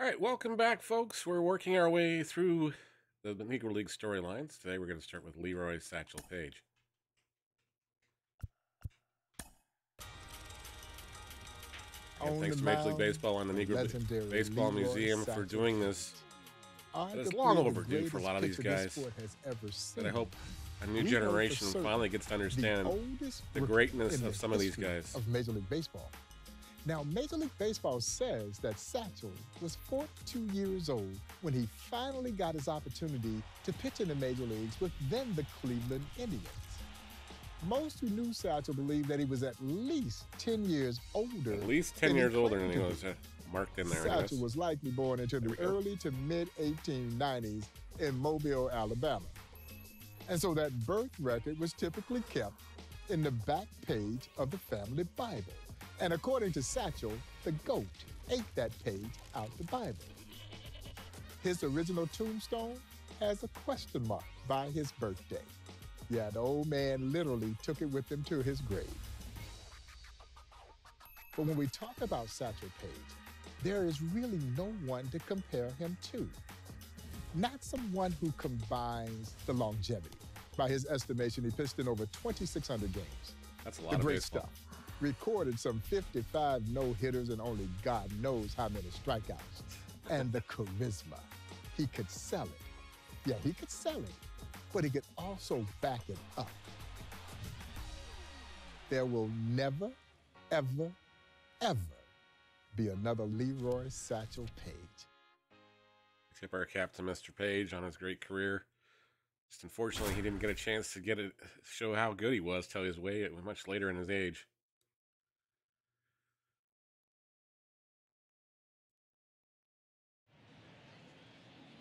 All right, welcome back, folks. We're working our way through the Negro League storylines. Today we're going to start with Leroy Satchel Paige. And thanks to Major League Baseball and the Negro Baseball Museum for doing this. It's long overdue for a lot of these guys, but I hope a new generation finally gets to understand the greatness of some of these guys. Of Major League Baseball. Now, Major League Baseball says that Satchel was 42 years old when he finally got his opportunity to pitch in the major leagues with then the Cleveland Indians. Most who knew Satchel believed that he was at least 10 years older. At least 10 years older than he was marked in there. Satchel was likely born into the early to mid-1890s in Mobile, Alabama. And so that birth record was typically kept in the back page of the family Bible. And according to Satchel, the goat ate that page out the Bible. His original tombstone has a question mark by his birthday. Yeah, the old man literally took it with him to his grave. But when we talk about Satchel Paige, there is really no one to compare him to. Not someone who combines the longevity. By his estimation, he pitched in over 2,600 games. That's a lot of great stuff. Recorded some 55 no-hitters and only God knows how many strikeouts. And the charisma. He could sell it. Yeah, he could sell it, but he could also back it up. There will never, ever, ever be another Leroy Satchel Paige. Tip our cap to Mr. Paige on his great career. Just unfortunately, he didn't get a chance to show how good he was till he was way much later in his age.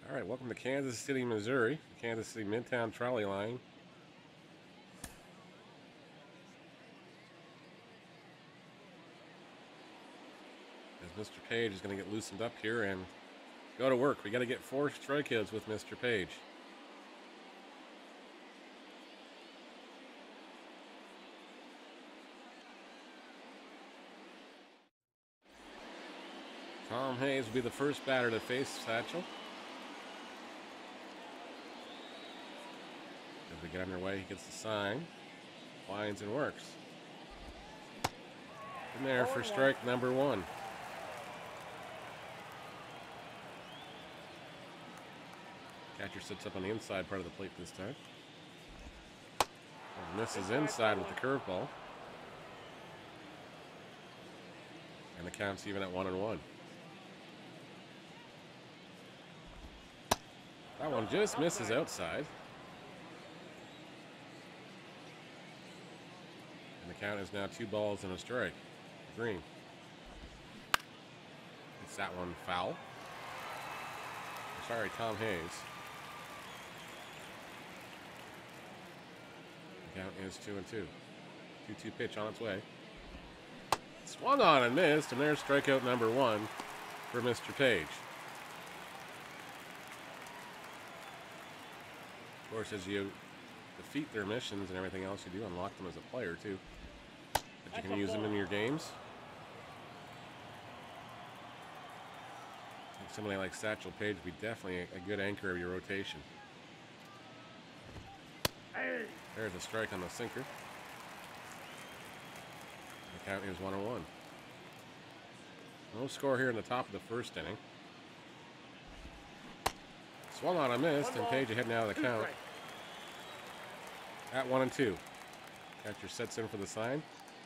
All right, welcome to Kansas City, Missouri. Kansas City Midtown Trolley Line. As Mr. Paige is going to get loosened up here and go to work. We got to get 4 strikeouts with Mr. Paige. Tom Hayes will be the first batter to face Satchel. As we get underway, he gets the sign, winds and works. In there for strike number 1. Catcher sits up on the inside part of the plate this time. And misses inside with the curveball. And the count's even at 1-1. That one just misses outside. And the count is now 2 balls and a strike. Green. It's that one foul. Sorry, Tom Hayes. The count is 2-2. 2-2 pitch on its way. Swung on and missed, and there's strikeout number 1 for Mr. Paige. Of course, as you defeat their missions and everything else you do, unlock them as a player, too. But you can use them in your games. Somebody like Satchel Paige would be definitely a good anchor of your rotation. There's a strike on the sinker. The count is 1-1. No score here in the top of the first inning. Swung on and missed, and Paige ahead now of the count at 1-2. Catcher sets in for the sign.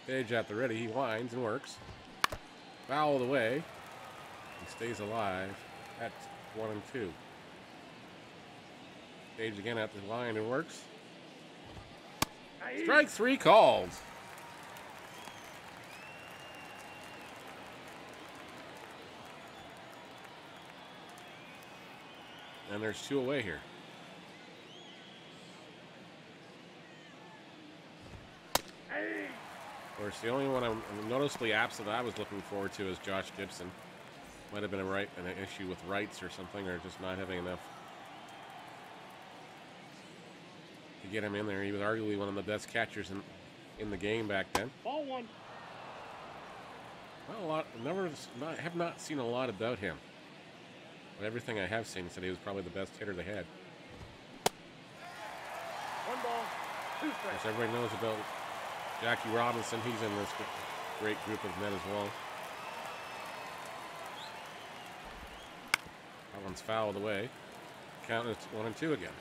Paige at the ready. He winds and works. Fouled away. He stays alive at 1-2. Paige again at the line and works. Strike 3 called. And there's 2 away here. Of course, the only one I'm noticeably absent that I was looking forward to is Josh Gibson. Might have been an issue with rights or something, or just not having enough to get him in there. He was arguably one of the best catchers in the game back then. Ball 1. Not a lot. Have not seen a lot about him. But everything I have seen said he was probably the best hitter they had. 1 ball, 2 strikes. Everybody knows about Jackie Robinson. He's in this great group of men as well. That one's fouled away. Count is 1-2 again.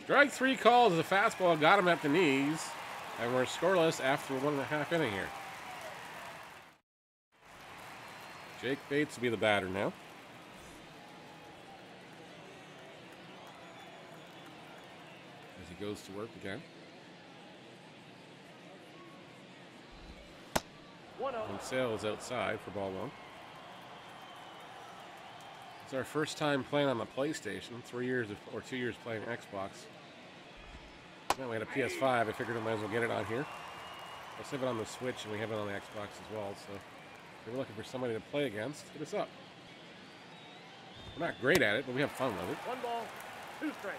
Strike 3 calls as a fastball got him at the knees, and we're scoreless after 1.5 inning here. Jake Bates will be the batter now. As he goes to work again. 1-0. And Sale is outside for ball 1. It's our first time playing on the PlayStation. 2 years playing Xbox. Then we had a PS5. I figured I might as well get it on here. I have it on the Switch, and we have it on the Xbox as well. So if you're looking for somebody to play against, hit us up. We're not great at it, but we have fun with it. 1 ball, 2 strikes.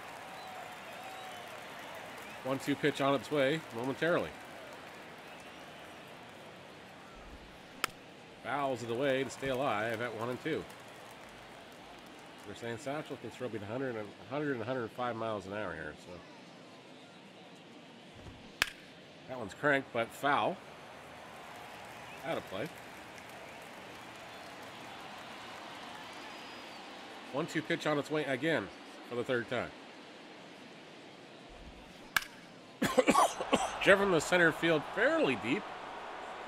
1-2 pitch on its way momentarily. Fouls of the way to stay alive at 1-2. We're saying Satchel can throw between 100 and 105 miles an hour here, so. That one's cranked, but foul. Out of play. 1-2 pitch on its way again for the 3rd time. Driven the center field fairly deep,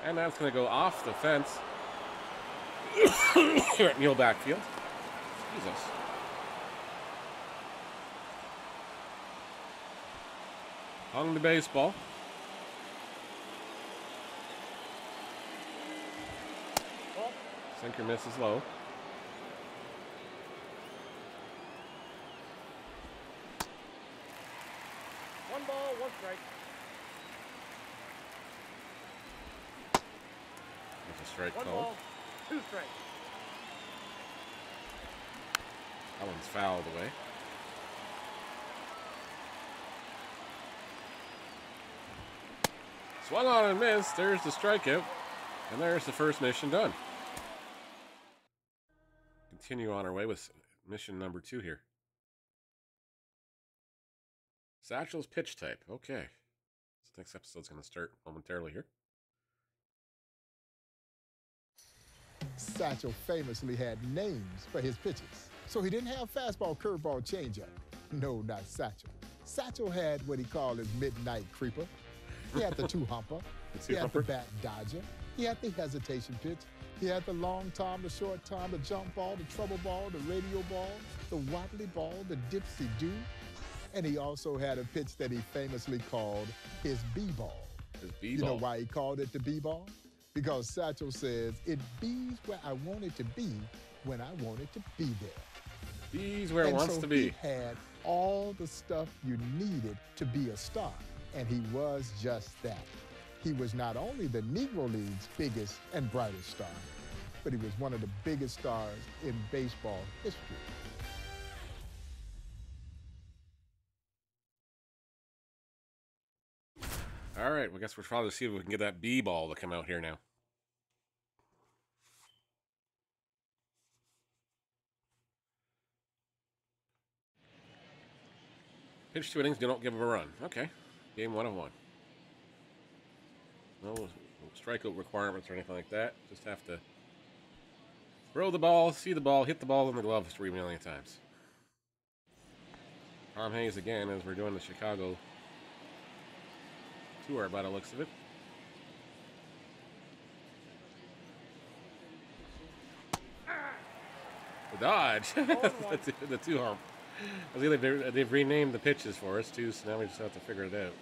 and that's going to go off the fence here at Mule Backfield. Jesus. Hung the baseball. Sinker misses low. One ball, 1 strike. That's a strike 1 call. ball, 2 strikes. That one's fouled away. Swung on and missed. There's the strikeout. And there's the first mission done. Continue on our way with mission number 2 here. Satchel's pitch type. Okay. This next episode's going to start momentarily here. Satchel famously had names for his pitches. So he didn't have fastball, curveball, changeup. No, not Satchel. Satchel had what he called his midnight creeper. He had the two-humper. He had the bat dodger. He had the hesitation pitch. He had the long tom, the short tom, the jump ball, the trouble ball, the radio ball, the wobbly ball, the dipsy-do. And he also had a pitch that he famously called his B-ball. His B-ball. You know why he called it the B-ball? Because Satchel says, it bees where I want it to be when I want it to be there. Bees where it wants to be. He had all the stuff you needed to be a star, and he was just that. He was not only the Negro League's biggest and brightest star, but he was one of the biggest stars in baseball history. All right, well, I guess we're trying to see if we can get that B-ball to come out here now. Pitch 2 innings, do not give him a run. Okay, game 1 of 1. No strikeout requirements or anything like that. Just have to throw the ball, see the ball, hit the ball in the glove 3 million times. Tom Hayes again as we're doing the Chicago tour by the looks of it. The dodge. the two hump. I think they've renamed the pitches for us too, so now we just have to figure it out.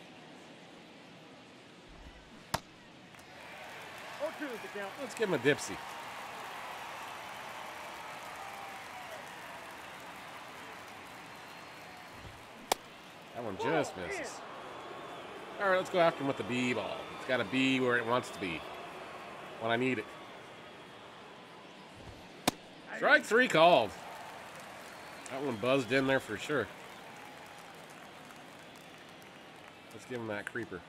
0-2 is the count. Let's give him a dipsy. That one just misses. All right, let's go after him with the B ball. It's got to be where it wants to be when I need it. Strike 3 called. That one buzzed in there for sure. Let's give him that creeper.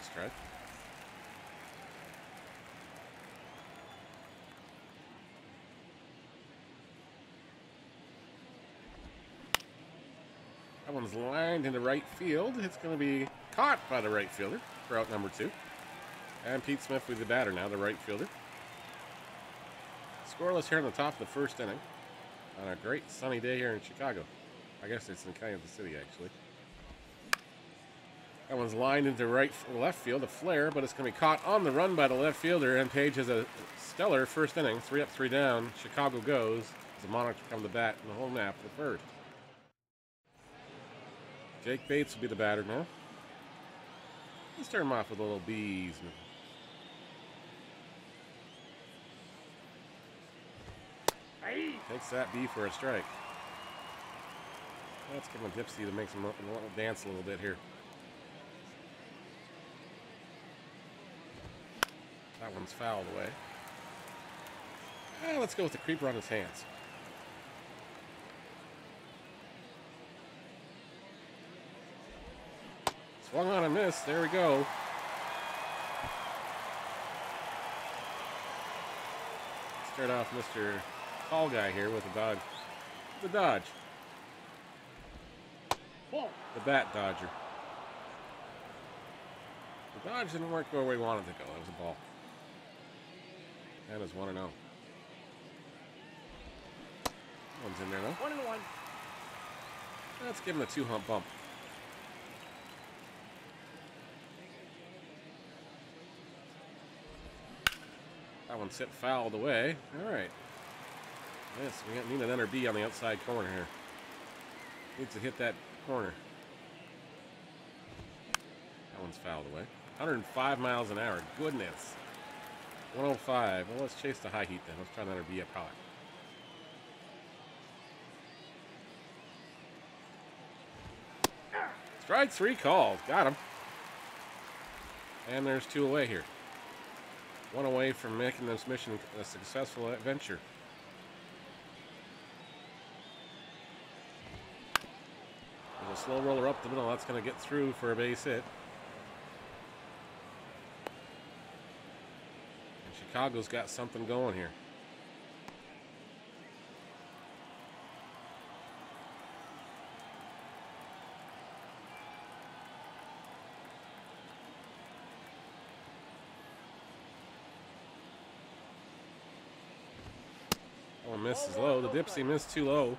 strike. That one's lined into right field. It's going to be caught by the right fielder for out number 2. And Pete Smith with the batter now, the right fielder. Scoreless here in the top of the first inning on a great sunny day here in Chicago. I guess it's in Kansas City, actually. That one's lined into left field, a flare, but it's going to be caught on the run by the left fielder, and Paige has a stellar first inning. 3 up, 3 down. Chicago goes as the Monarchs come to bat in the home nap for third. Jake Bates will be the batter now. Let's start him off with a little bees. Takes that B for a strike. Let's give him a dipsy to make him dance a little bit here. That one's fouled away. Let's go with the creeper on his hands. Swung on a miss. There we go. Start off Mr. Tall guy here with a dodge. The dodge. The bat dodger. The dodge didn't work the way we wanted it to go. That was a ball. And it's 1-0. One's in there though. 1-1. Let's give him a 2-hump bump. That one's hit fouled away. All right. Yes, we need another B on the outside corner here. Needs to hit that corner. That one's fouled away. 105 miles an hour. Goodness. 105. Well, let's chase the high heat then. Let's try another B up high. Strike 3 called. Got him. And there's 2 away here. 1 away from making this mission a successful adventure. There's a slow roller up the middle. That's going to get through for a base hit. And Chicago's got something going here. Oh, misses low. The dipsy missed too low.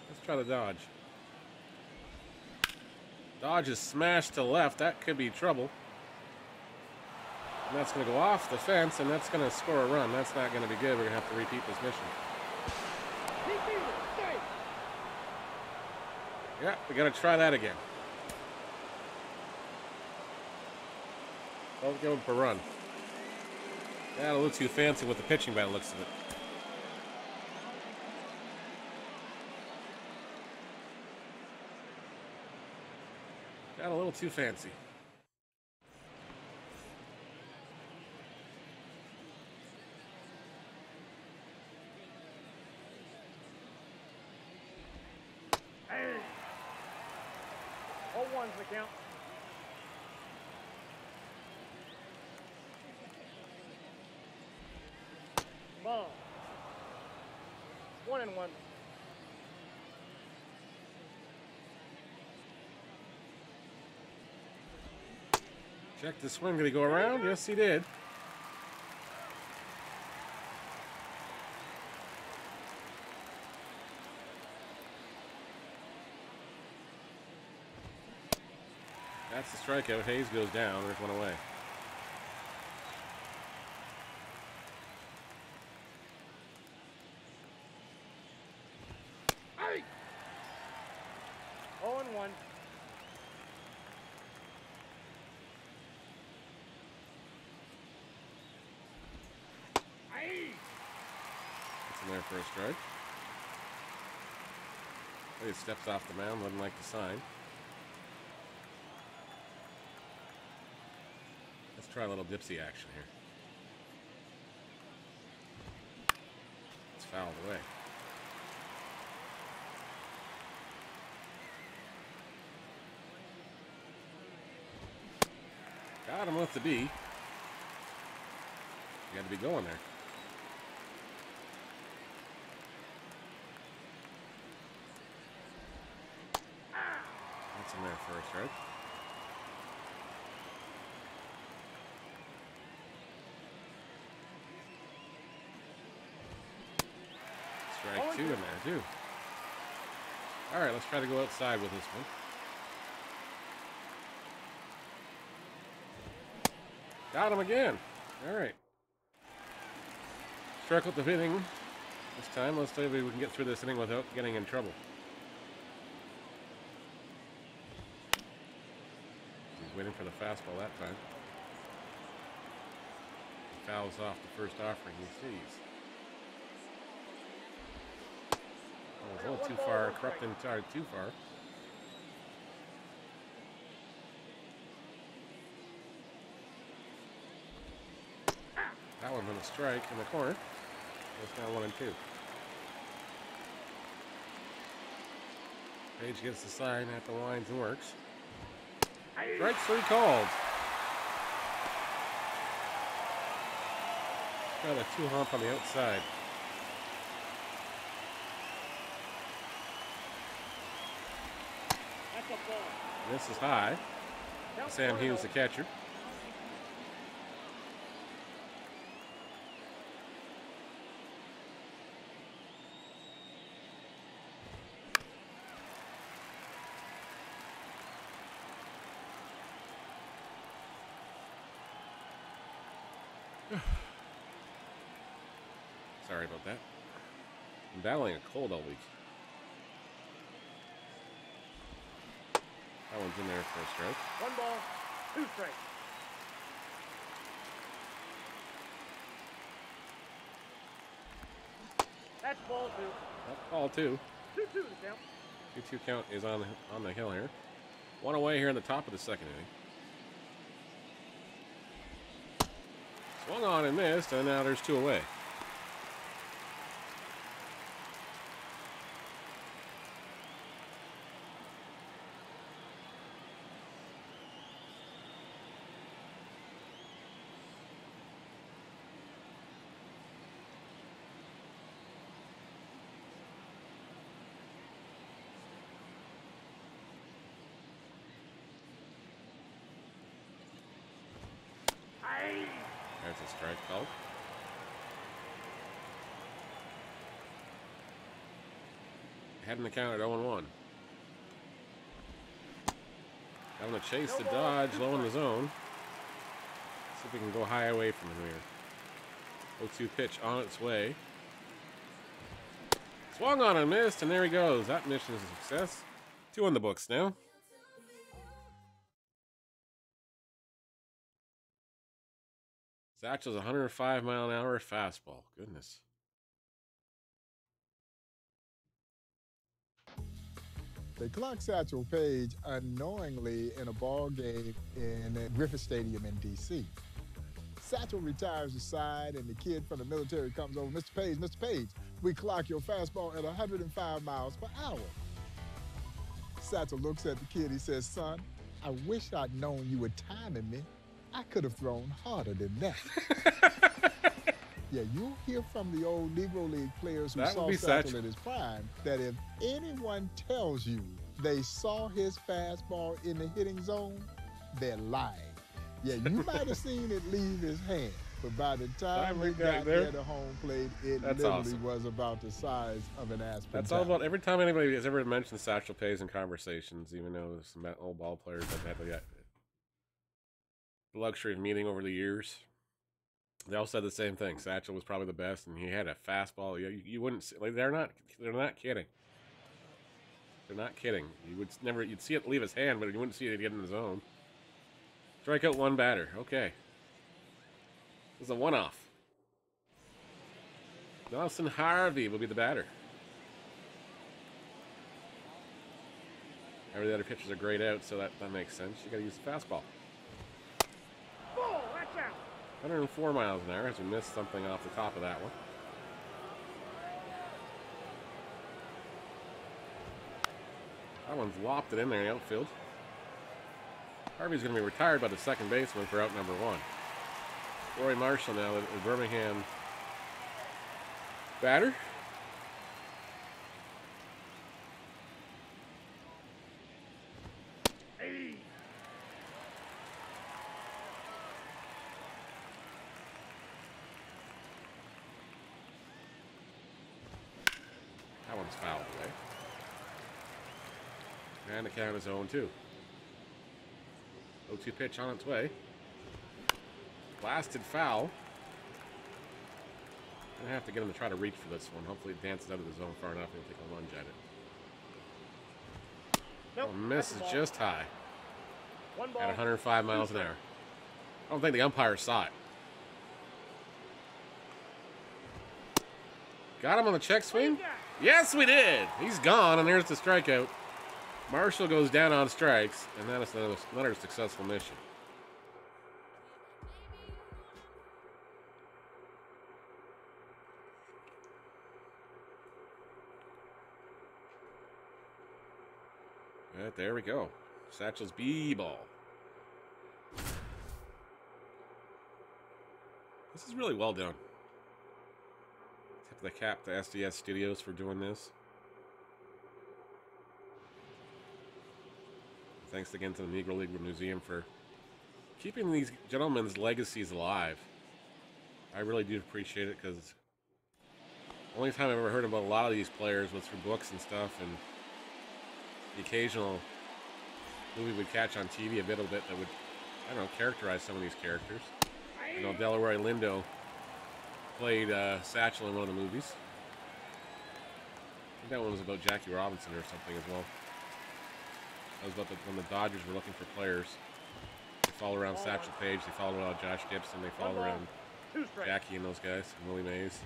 Let's try the dodge. Dodge is smashed to left. That could be trouble. And that's going to go off the fence, and that's going to score a run. That's not going to be good. We're going to have to repeat this mission. Yeah, we got to try that again. Don't give him a run. Got a little too fancy with the pitching by the looks of it. Got a little too fancy. Hey. 0-1's the count. Ball. 1-1. Check the swing. Did he go around? Yes, he did. That's the strikeout. Hayes goes down. There's 1 away. Hey. 0-1. It's in there for a strike. He steps off the mound. Doesn't like the sign. Let's try a little dipsy action here. It's fouled away. Got him with the B. You got to be going there. That's in there first, right? Strike 2 in there, too. All right, let's try to go outside with this one. Got him again. All right. Struck with the hitting this time. Let's see if we can get through this inning without getting in trouble. He's waiting for the fastball that time. He fouls off the first offering he sees. Oh, it's a little too far. Crept inside too far. That one's on a strike in the corner. It's now 1-2. Paige gets the sign at the lines and works. Strike 3 called. Got a 2-hump on the outside. That's a ball. This is high. Sam Hughes, the catcher. Sorry about that. I'm battling a cold all week. That one's in there for a strike. 1 ball, 2 strikes. That's ball 2. That's ball 2. 2-2 the count. 2-2 count is on the hill here. 1 away here in the top of the second inning. Swung on and missed, and now there's 2 away. There's a strike called. Heading the count at 0-1. Having to chase the dodge low in the zone. See if we can go high away from him here. 0-2 pitch on its way. Swung on and missed, and there he goes. That mission is a success. 2 in the books now. Satchel's 105-mile-an-hour fastball. Goodness. They clocked Satchel Paige unknowingly in a ball game in Griffith Stadium in D.C. Satchel retires aside, and the kid from the military comes over. Mr. Paige, we clock your fastball at 105 miles per hour. Satchel looks at the kid. He says, son, I wish I'd known you were timing me. I could have thrown harder than that. Yeah, you'll hear from the old Negro League players who saw Satchel in his prime that if anyone tells you they saw his fastball in the hitting zone, they're lying. Yeah, you might have seen it leave his hand, but by the time he got there to home plate, it literally was about the size of an aspen. That's all about. Every time anybody has ever mentioned Satchel Paige in conversations, even though some old ball players have had the luxury of meeting over the years, they all said the same thing. Satchel was probably the best, and he had a fastball. You wouldn't see, like they're not kidding. They're not kidding. You'd see it leave his hand, but you wouldn't see it get in the zone. Strike out 1 batter. Okay. This is a 1-off. Nelson Harvey will be the batter. Every other pitchers are grayed out, so that makes sense. You got to use the fastball. Ball, that's out. 104 miles an hour as we missed something off the top of that one. That one's lopped it in there in the outfield. Harvey's going to be retired by the second baseman for out number 1. Roy Marshall now, the Birmingham batter. Hey. That one's fouled away. And the count is 0-2. 0-2 pitch on its way. Blasted foul. Gonna have to get him to try to reach for this one. Hopefully it dances out of the zone far enough and he'll take a lunge at it. Nope, oh, misses just high. One ball. At 105 miles an hour. I don't think the umpire saw it. Got him on the check swing? Yes, we did! He's gone, and there's the strikeout. Marshall goes down on strikes, and that is another successful mission. Right, there we go. Satchel's B-ball. This is really well done. Tip of the cap to SDS Studios for doing this. Thanks again to the Negro League Museum for keeping these gentlemen's legacies alive. I really do appreciate it because the only time I've ever heard about a lot of these players was through books and stuff, and the occasional movie we'd catch on TV a little bit that would, I don't know, characterize some of these characters. I know Delroy Lindo played Satchel in one of the movies. I think that one was about Jackie Robinson or something as well. That was about when the Dodgers were looking for players. They followed around Satchel Paige, they followed around Josh Gibson, they followed around Jackie and those guys, and Willie Mays.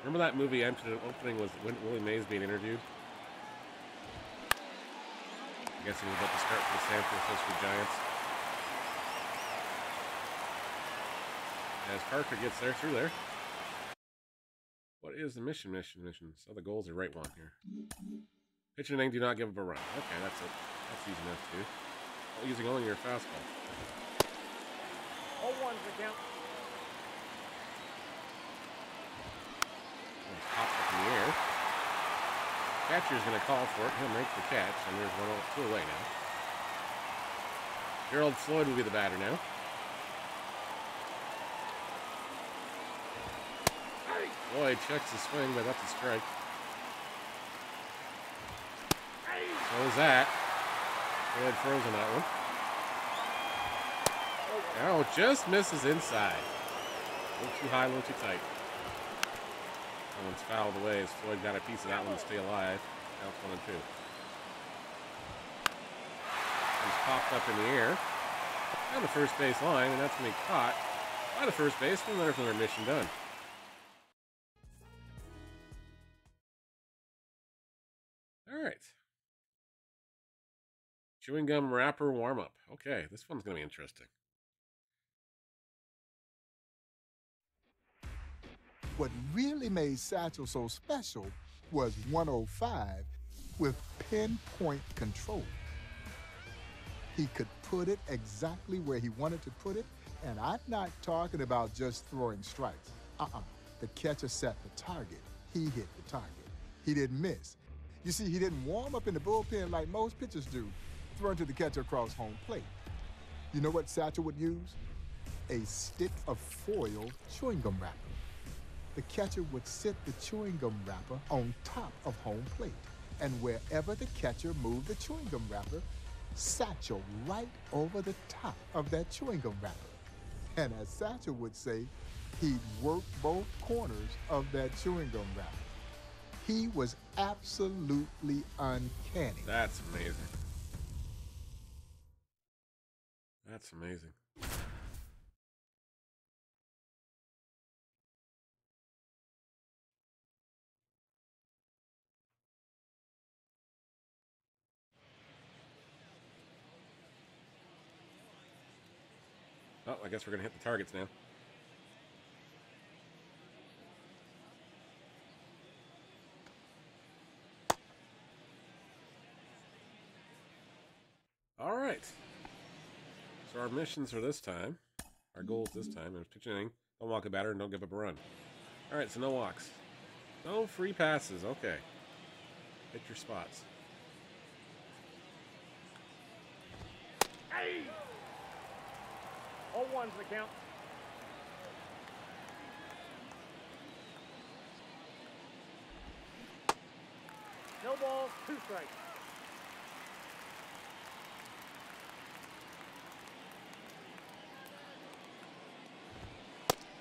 Remember that movie opening was Willie Mays being interviewed? I guess he was about to start for the San Francisco Giants. As Parker gets there, through there. What is the mission? So the goals are right one here. Pitch and inning, do not give up a run. Okay, that's it. That's easy enough to do. Using only your fastball. 0-1's the count. It's popped up in the air. Catcher's going to call for it. He'll make the catch, and there's 1-2 away now. Gerald Floyd will be the batter now. Floyd checks the swing, but that's a strike. So is that. Floyd throws on that one. Oh, just misses inside. A little too high, a little too tight. That one's fouled away as Floyd got a piece of that one to stay alive. Now it's 1-2. He's popped up in the air on the first base line, and that's going to be caught by the first baseman. There's another mission done. All right. Chewing gum wrapper warm-up. Okay, this one's going to be interesting. What really made Satchel so special was 105 with pinpoint control. He could put it exactly where he wanted to put it, and I'm not talking about just throwing strikes. The catcher set the target. He hit the target. He didn't miss. You see, he didn't warm up in the bullpen like most pitchers do, throwing to the catcher across home plate. You know what Satchel would use? A stick of foil chewing gum wrapper. The catcher would sit the chewing gum wrapper on top of home plate, and wherever the catcher moved the chewing gum wrapper, Satchel right over the top of that chewing gum wrapper. And as Satchel would say, he'd work both corners of that chewing gum wrapper. He was absolutely uncanny. That's amazing. That's amazing. Oh, I guess we're going to hit the targets now. right. So our missions for this time, our goals this time, is pitch inning, don't walk a batter, and don't give up a run. All right, so no walks. No free passes. Okay. Hit your spots. Hey! 0-1's the count. No balls, 2 strikes.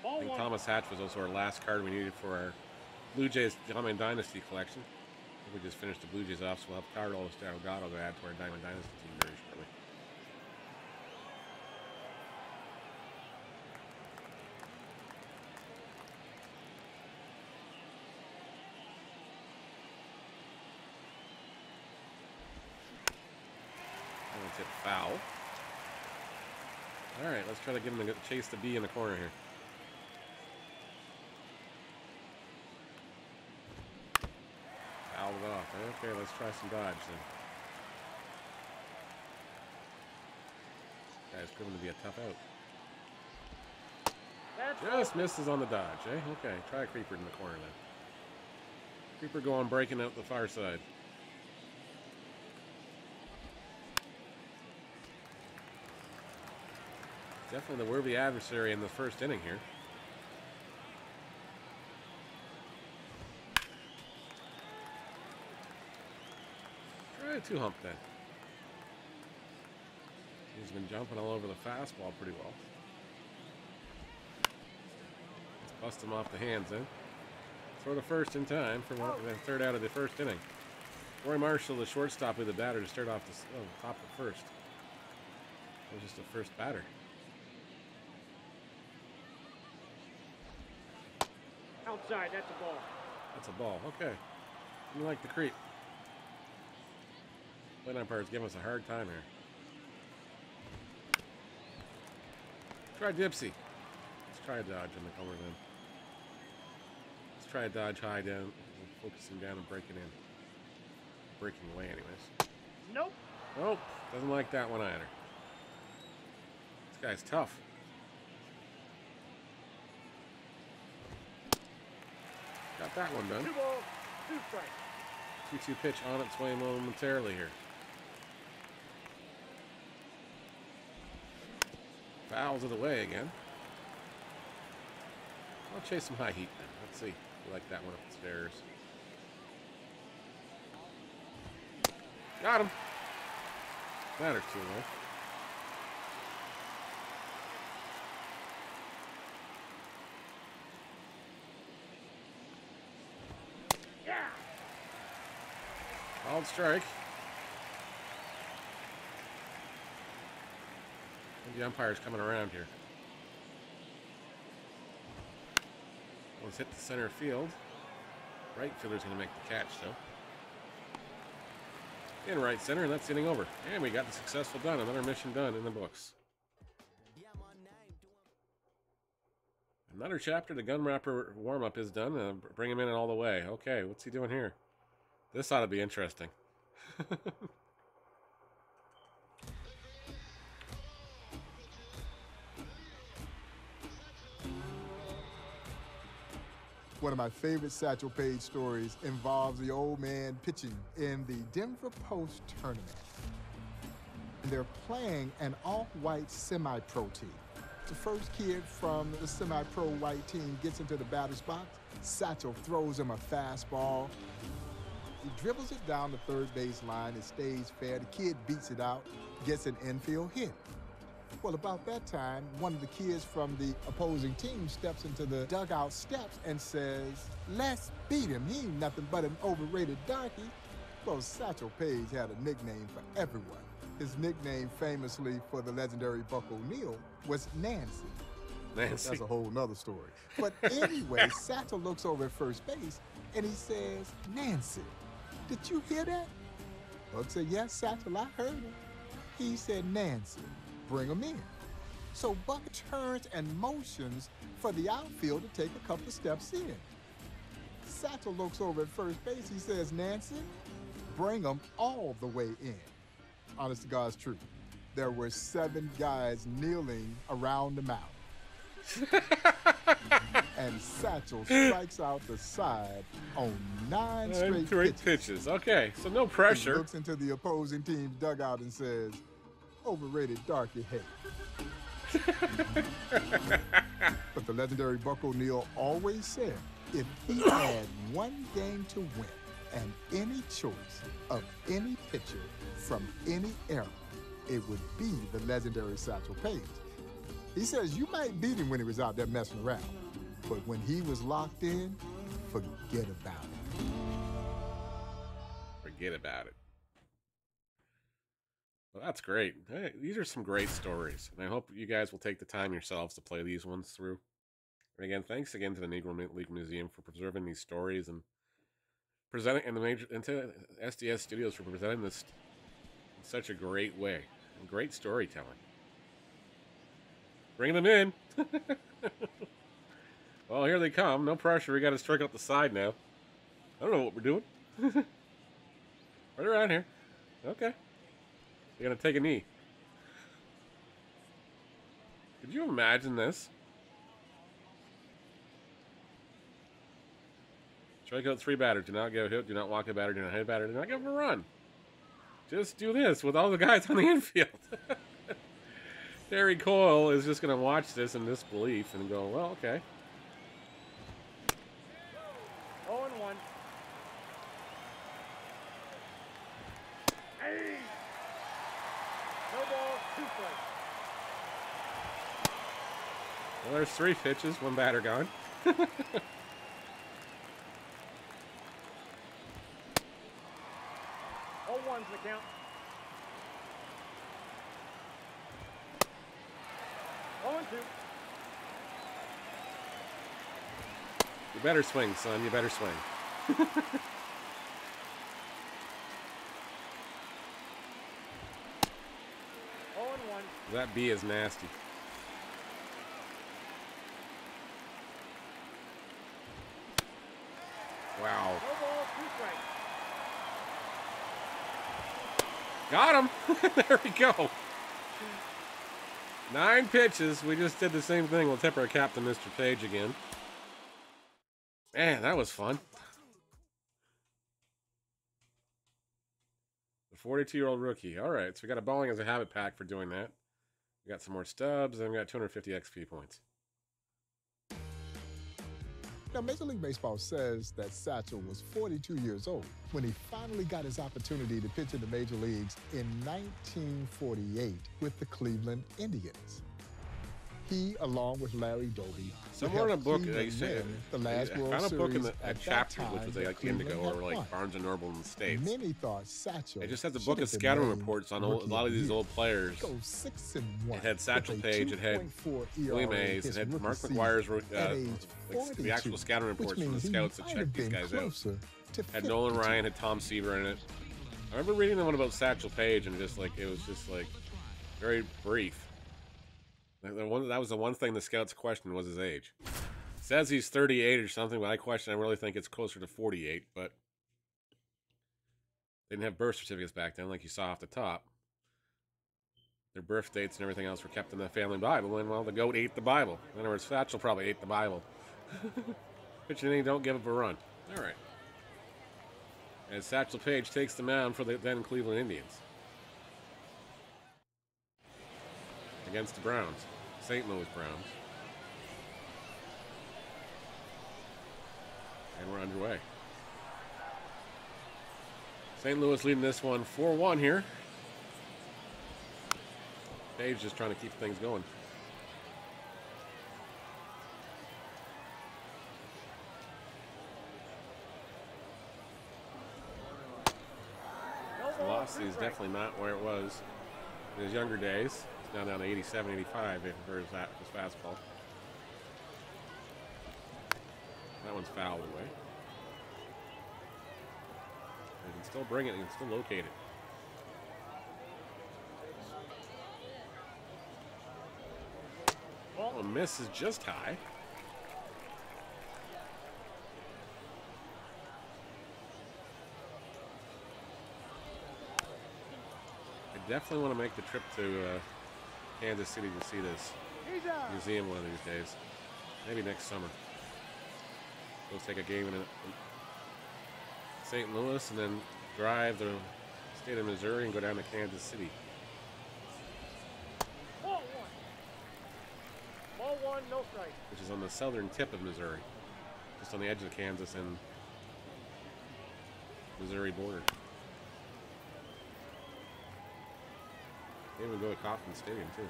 I think Thomas Hatch was also our last card we needed for our Blue Jays Diamond Dynasty collection. I think we just finished the Blue Jays off, so we'll have Carlos Delgado to add to our Diamond Dynasty team very shortly. Let's hit foul. All right, let's try to get him to chase the B in the corner here. Fouled it off. Okay, let's try some dodge then. Guy's proven to be a tough out. Just misses on the dodge, eh? Okay, try a creeper in the corner then. Creeper going breaking out the far side. Definitely the worthy adversary in the first inning here. Try a 2-hump then. He's been jumping all over the fastball pretty well. Let's bust him off the hands then. Throw to first in time for the third out of the first inning. Roy Marshall, the shortstop, with the batter to start off the top of first. That was just the first batter. Outside, that's a ball. That's a ball. Okay. You like the creep. Plate umpire's giving us a hard time here. Try Dipsy. Let's try a dodge in the corner then. Let's try a dodge high down. Focusing down and breaking in. Breaking away anyways. Nope. Nope. Doesn't like that one either. This guy's tough. Got that one done. 2 balls, 2 strikes. 2-2 pitch on its way momentarily here. Fouls it away again. I'll chase some high heat then. Let's see. We like that one up the stairs. Got him. Batter's too low. Called strike. The umpire's coming around here. Let's hit the center field. Right fielder's going to make the catch, though. In right center, and that's the inning over. And we got the successful done. Another mission done in the books. Another chapter. The gun wrapper warm-up is done. Bring him in all the way. Okay, what's he doing here? This ought to be interesting. One of my favorite Satchel Paige stories involves the old man pitching in the Denver Post tournament. And they're playing an all-white semi-pro team. The first kid from the semi-pro white team gets into the batter's box. Satchel throws him a fastball. He dribbles it down the third base line. It stays fair. The kid beats it out, gets an infield hit. Well, about that time, one of the kids from the opposing team steps into the dugout steps and says, "Let's beat him. He ain't nothing but an overrated darky." Well, Satchel Paige had a nickname for everyone. His nickname, famously for the legendary Buck O'Neil, was Nancy. Nancy. That's a whole nother story. But anyway, Satchel looks over at first base and he says, "Nancy, did you hear that?" Buck said, "Yes, Satchel, I heard it." He said, "Nancy, bring him in." So Buck turns and motions for the outfield to take a couple of steps in. Satchel looks over at first base. He says, "Nancy, bring him all the way in." Honest to God's truth. there were 7 guys kneeling around the mound. And Satchel strikes out the side on 9 straight pitches. Okay, so no pressure. He looks into the opposing team's dugout and says, "Overrated darky hate." But the legendary Buck O'Neil always said, if he had one game to win and any choice of any pitcher from any era, it would be the legendary Satchel Paige. He says you might beat him when he was out there messing around, but when he was locked in, forget about it. Forget about it. Well, that's great. Hey, these are some great stories, and I hope you guys will take the time yourselves to play these ones through. And again, thanks again to the Negro League Museum for preserving these stories and presenting, and to SDS Studios for presenting this in such a great way and great storytelling. Bring them in. Well, here they come. No pressure. We got to strike out the side now. I don't know what we're doing. Right around here. Okay. You're going to take a knee. Could you imagine this? Strike out 3 batters. Do not give a hit. Do not walk a batter. Do not hit a batter. Do not give him a run. Just do this with all the guys on the infield. Terry Coyle is just going to watch this in disbelief and go, well, okay. 0-1. Hey! No ball, 2 strikes. Well, there's 3 pitches, 1 batter gone. 0-1's the count. 0-2. You better swing, son. You better swing. 0-1. That bee is nasty. Wow. No ball, 2 strikes. Got him. There we go. 9 pitches. We just did the same thing. We'll tip our captain, Mr. Page, again. Man, that was fun. The 42-year-old rookie. All right, so we got a bowling as a habit pack for doing that. We got some more stubs, and we got 250 XP points. Now, Major League Baseball says that Satchel was 42 years old when he finally got his opportunity to pitch in the major leagues in 1948 with the Cleveland Indians. He, along with Larry Doby, somewhere in a book, they say, the last World I found a book in Series a chapter, which was like Indigo or like Barnes and Noble in the States. Many thought Satchel. It just has a book of scouting reports on a lot of these old players. It had Satchel Paige, it had Willie Mays, it had Mark McGuire's the actual scouting reports from the scouts that checked these guys out. Had Nolan Ryan, had Tom Seaver in it. I remember reading the one about Satchel Paige, and just like it was just like very brief. That was the one thing the scouts questioned was his age. It says he's 38 or something, but I really think it's closer to 48, but they didn't have birth certificates back then, like you saw off the top. Their birth dates and everything else were kept in the family Bible, and well, the goat ate the Bible. In other words, Satchel probably ate the Bible. But you don't give up a run. All right. As Satchel Paige takes the mound for the then Cleveland Indians. Against the Browns, St. Louis Browns. And we're underway. St. Louis leading this one 4-1 here. Dave's just trying to keep things going. Velocity is definitely not where it was in his younger days. Now down to 87, 85 for his fastball. That one's fouled away. He can still bring it, he can still locate it. Well, a miss is just high. definitely want to make the trip to Kansas City to see this museum one of these days. Maybe next summer. Go take a game in St. Louis and then drive the state of Missouri and go down to Kansas City. Ball one. Ball one, no strike. Which is on the southern tip of Missouri. Just on the edge of the Kansas and Missouri border. Maybe we'll go to Kauffman Stadium too.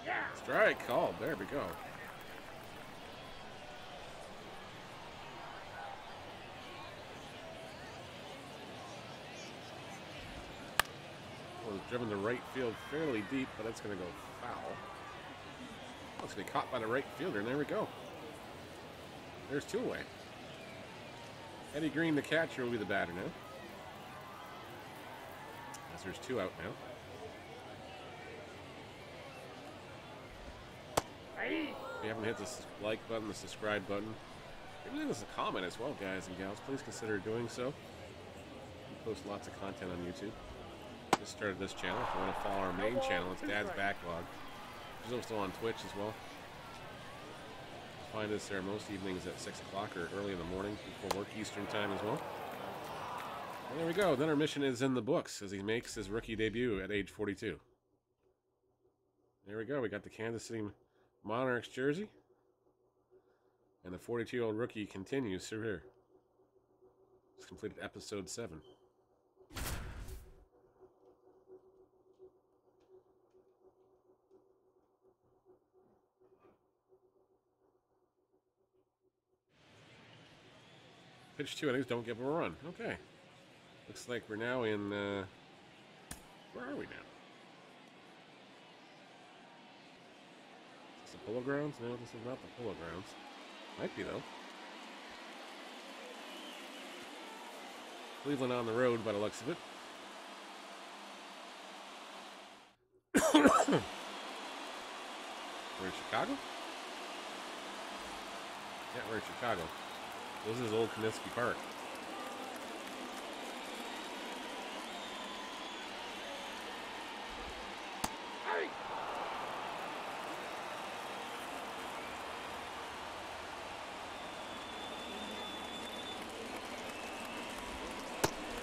Yeah. Strike called. There we go. Well, it's driven to right field fairly deep, but it's going to go foul. Oh, it's going to be caught by the right fielder, and there we go. There's two away. Eddie Green, the catcher, will be the batter now. As there's two out now. If you haven't hit the like button, the subscribe button, maybe leave us a comment as well, guys and gals. Please consider doing so. We post lots of content on YouTube. Just started this channel. If you want to follow our main channel, it's Dad's Backlog. It's also on Twitch as well. Find us there most evenings at 6 o'clock or early in the morning before work, Eastern time as well. And there we go. Then our mission is in the books as he makes his rookie debut at age 42. There we go. We got the Kansas City Monarchs jersey. And the 42-year-old rookie continues through here. Just completed episode 7. Pitch 2 innings, don't give him a run. Okay. Looks like we're now in, where are we now? Is this the Polo Grounds? No, this is not the Polo Grounds. Might be, though. Cleveland on the road by the looks of it. We're in Chicago? Yeah, we're in Chicago. This is Old Comiskey Park. Hey.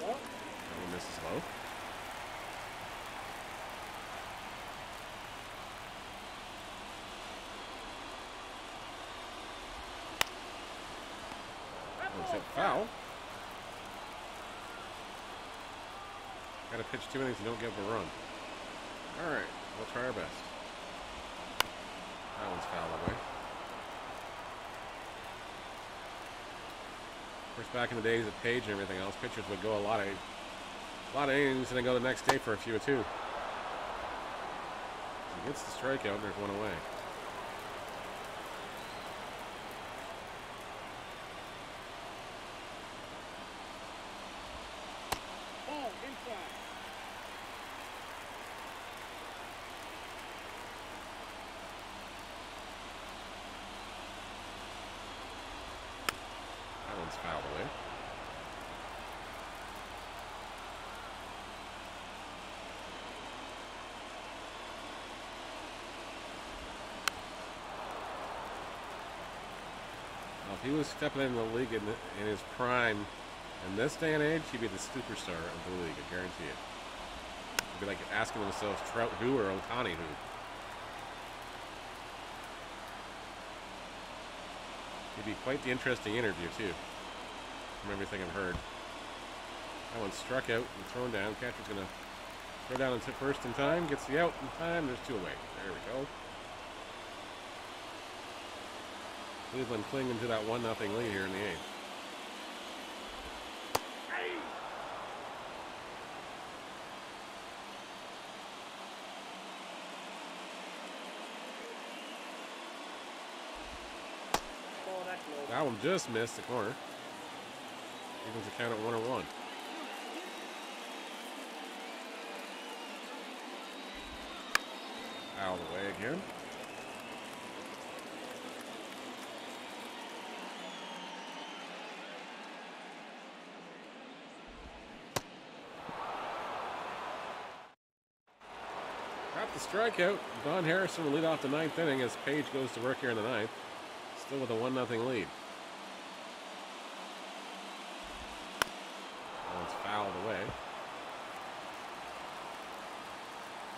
Oh, misses low. Foul. Got to pitch 2 innings and don't give up a run. All right, we'll try our best. That one's fouled away. Of course, back in the days of Paige and everything else, pitchers would go a lot of innings and then go the next day for a few or two. He gets the strikeout and there's one away. Fouled away. Now, if he was stepping into the league in his prime in this day and age, he'd be the superstar of the league, I guarantee it. He'd be like asking themselves, Trout who or Ohtani who? It'd be quite the interesting interview, too. From everything I've heard. That one struck out and thrown down. Catcher's going to throw down into first in time. Gets the out in time. There's two away. There we go. Cleveland clinging to that 1-0 lead here in the 8th. That one just missed the corner. Evens the count at 1-1. Out of the way again. strikeout. Don Harrison will lead off the 9th inning as Paige goes to work here in the 9th. Still with a 1-0 lead. That one's fouled away.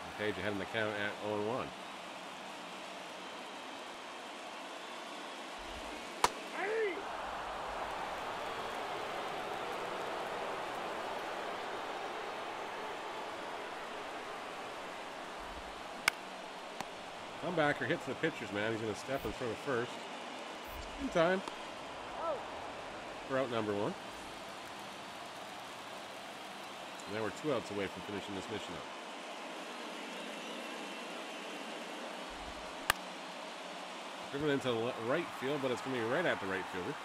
And Paige ahead in the count at 0-1. Comebacker hits the pitcher's man. He's going to step and throw to first. In time. For out number 1. Now we're 2 outs away from finishing this mission up. Driven into right field, but it's going to be right at the right fielder.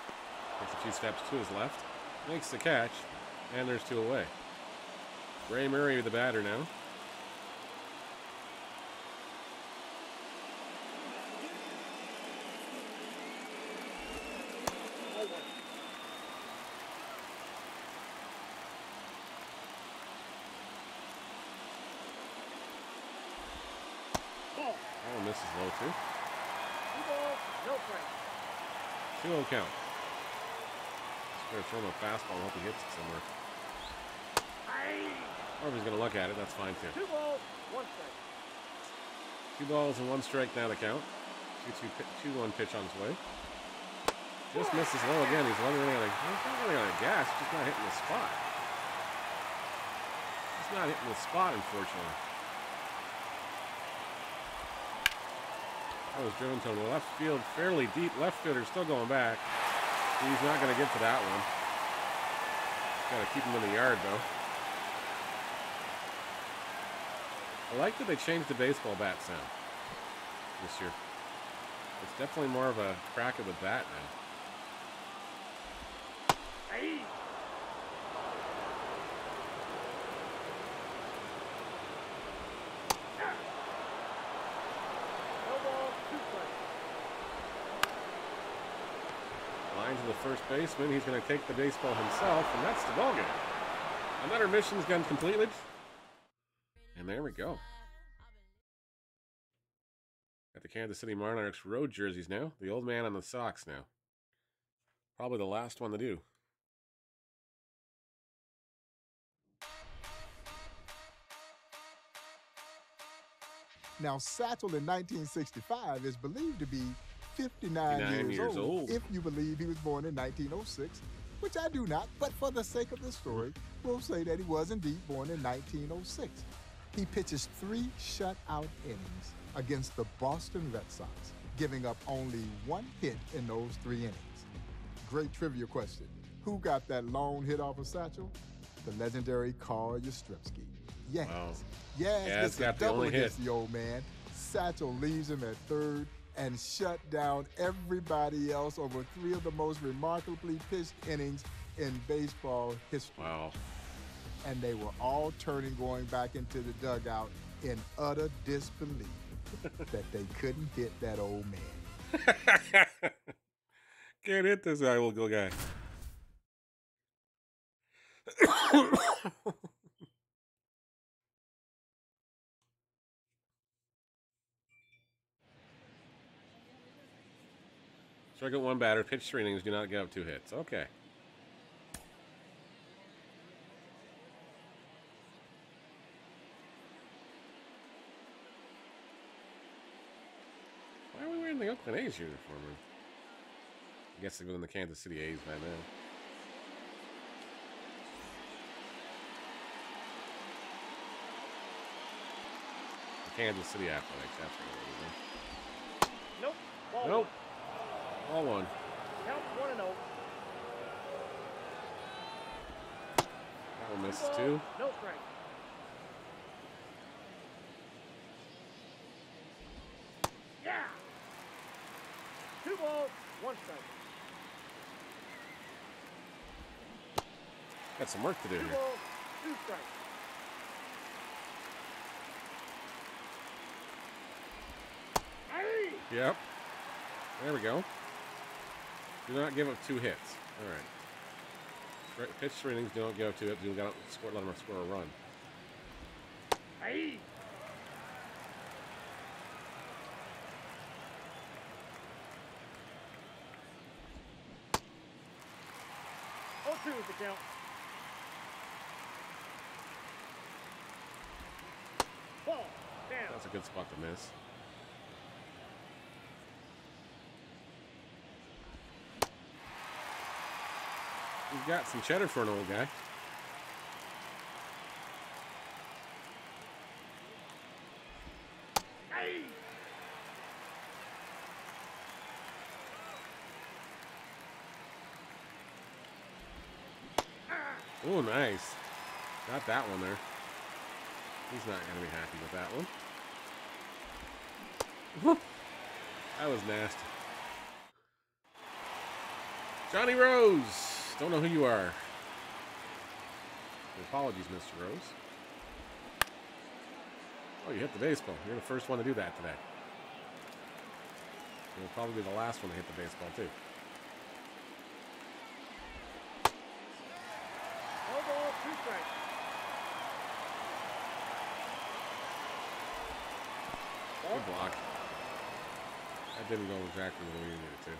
Takes a few steps to his left. Makes the catch. And there's 2 away. Ray Murray, the batter now. Oh, misses low too. 2-0 count. Just going to throw him a fastball and hope he hits it somewhere. Or if he's going to look at it, that's fine too. 2 balls, 1 strike. 2 balls and 1 strike now to count. 2-1 pitch on his way. Just misses low again. He's not running out of gas, just not hitting the spot. Just not hitting the spot, unfortunately. That was driven to the left field, fairly deep. Left fielder still going back. He's not going to get to that one. Got to keep him in the yard, though. I like that they changed the baseball bat sound this year. It's definitely more of a crack of the bat now. Hey. Line to the first baseman. He's going to take the baseball himself, and that's the ball game. Another mission's gone completed. And there we go. Got the Kansas City Monarchs road jerseys now. The old man on the socks now. Probably the last one to do. Now, Satchel in 1965 is believed to be 59 years old, if you believe he was born in 1906, which I do not, but for the sake of the story, we'll say that he was indeed born in 1906. He pitches 3 shutout innings against the Boston Red Sox, giving up only 1 hit in those 3 innings. Great trivia question. Who got that long hit off of Satchel? The legendary Carl Yastrzemski. Yes. Wow. Yes, it's got the only hit. The old man. Satchel leaves him at third and shut down everybody else over 3 of the most remarkably pitched innings in baseball history. Wow. And they were all turning, going back into the dugout in utter disbelief that they couldn't hit that old man. Can't hit this guy, little guy. Strike out 1 batter, pitch 3 innings, do not give up 2 hits. Okay. Why are we wearing the Oakland A's uniform? I guess they go in the Kansas City A's by now. The Kansas City Athletics, that's what it is. Nope. Nope. Ball 1. Count 1-0. That one misses 2. No strike. Yeah. 2 balls, 1 strike. Got some work to do 2 here. balls, 2 strikes. Hey. Yep. There we go. Do not give up 2 hits. All right. Pitch 3 innings. Do not give up 2 hits. You got to let them score a run. Hey. 2 is the count. Ball down. That's a good spot to miss. He's got some cheddar for an old guy. Hey. Oh, nice. Got that one there. He's not going to be happy with that one. That was nasty. Johnny Rose. Don't know who you are. Apologies, Mr. Rose. Oh, you hit the baseball. You're the first one to do that today. You'll probably be the last one to hit the baseball, too. No ball, 2 strikes. Good block. That didn't go exactly the way you needed it to.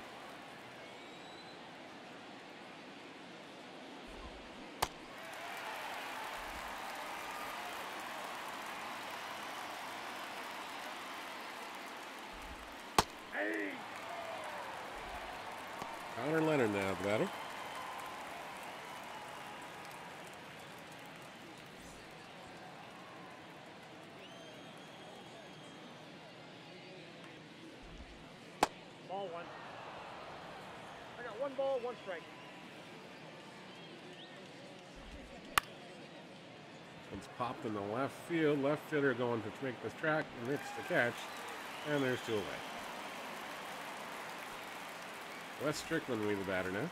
Hey. Connor Leonard now, the batter. Ball 1. I got 1 ball, 1 strike. It's popped in the left field. Left fielder going to make this track and makes the catch. And there's 2 away. Wes Strickland will be the batter now.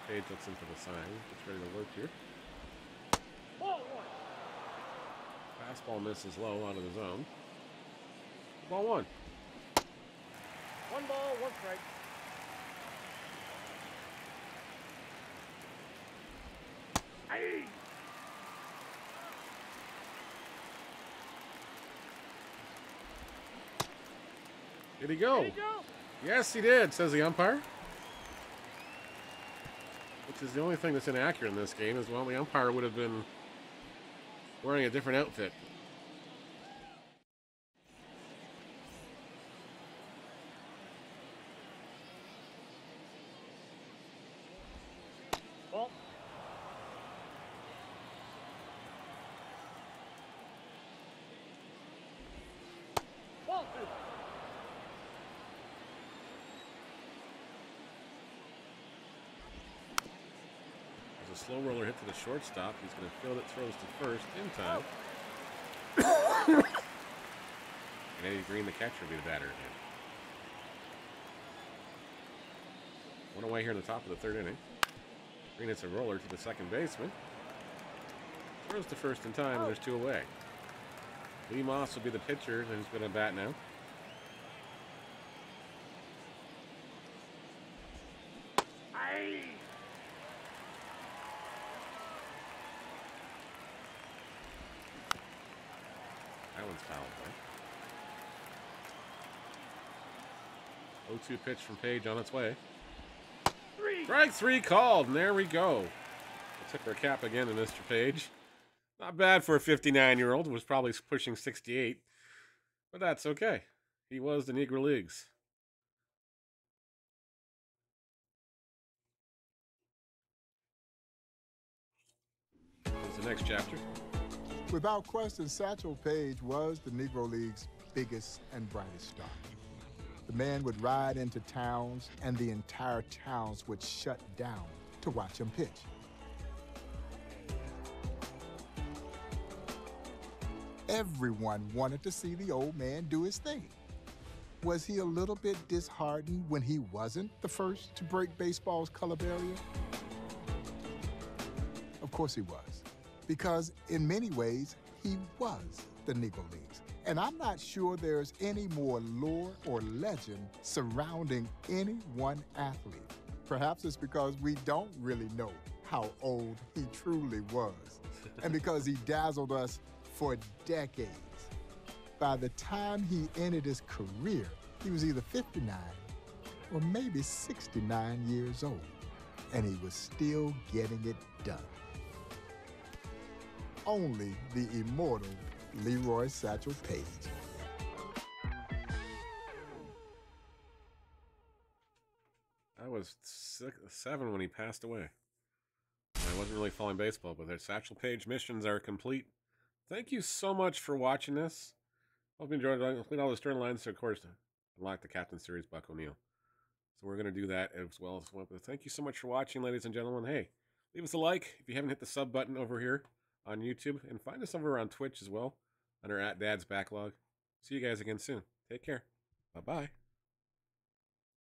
Paige looks in for the sign. Gets ready to work here. Ball 1. Fastball misses low out of the zone. Ball 1. 1 ball, 1 strike. Hey. Did he go? Did he go? Yes, he did, says the umpire. Which is the only thing that's inaccurate in this game, is, well, the umpire would have been wearing a different outfit. Ball. Ball 2. There's a slow roller hit to the shortstop. He's going to field it, throws to first in time. And Eddie Green, the catcher, will be the batter again. 1 away here in the top of the 3rd inning. Green hits a roller to the second baseman. Throws to first in time, and there's 2 away. Lee Moss will be the pitcher, and he's going to bat now. Hey. That one's fouled, right? 0-2 pitch from Paige on its way. 3. Strike 3 called, and there we go. We'll tip our cap again to Mr. Paige. Not bad for a 59-year-old, was probably pushing 68. But that's okay. He was the Negro Leagues. Here's the next chapter. Without question, Satchel Paige was the Negro League's biggest and brightest star. The man would ride into towns, and the entire towns would shut down to watch him pitch. Everyone wanted to see the old man do his thing. Was he a little bit disheartened when he wasn't the first to break baseball's color barrier? Of course he was, because in many ways, he was the Negro Leagues. And I'm not sure there's any more lore or legend surrounding any one athlete. Perhaps it's because we don't really know how old he truly was, and because he dazzled us for decades. By the time he ended his career, he was either 59 or maybe 69 years old. and he was still getting it done. Only the immortal Leroy Satchel Paige. I was 7 when he passed away. I wasn't really following baseball, but their Satchel Paige missions are complete. Thank you so much for watching this. Hope you enjoyed it. All the storylines, so of course, unlock the Captain Series, Buck O'Neil. So we're going to do that as well. But thank you so much for watching, ladies and gentlemen. Hey, leave us a like if you haven't hit the sub button over here on YouTube, and find us over on Twitch as well under @DadsBacklog. See you guys again soon. Take care. Bye-bye.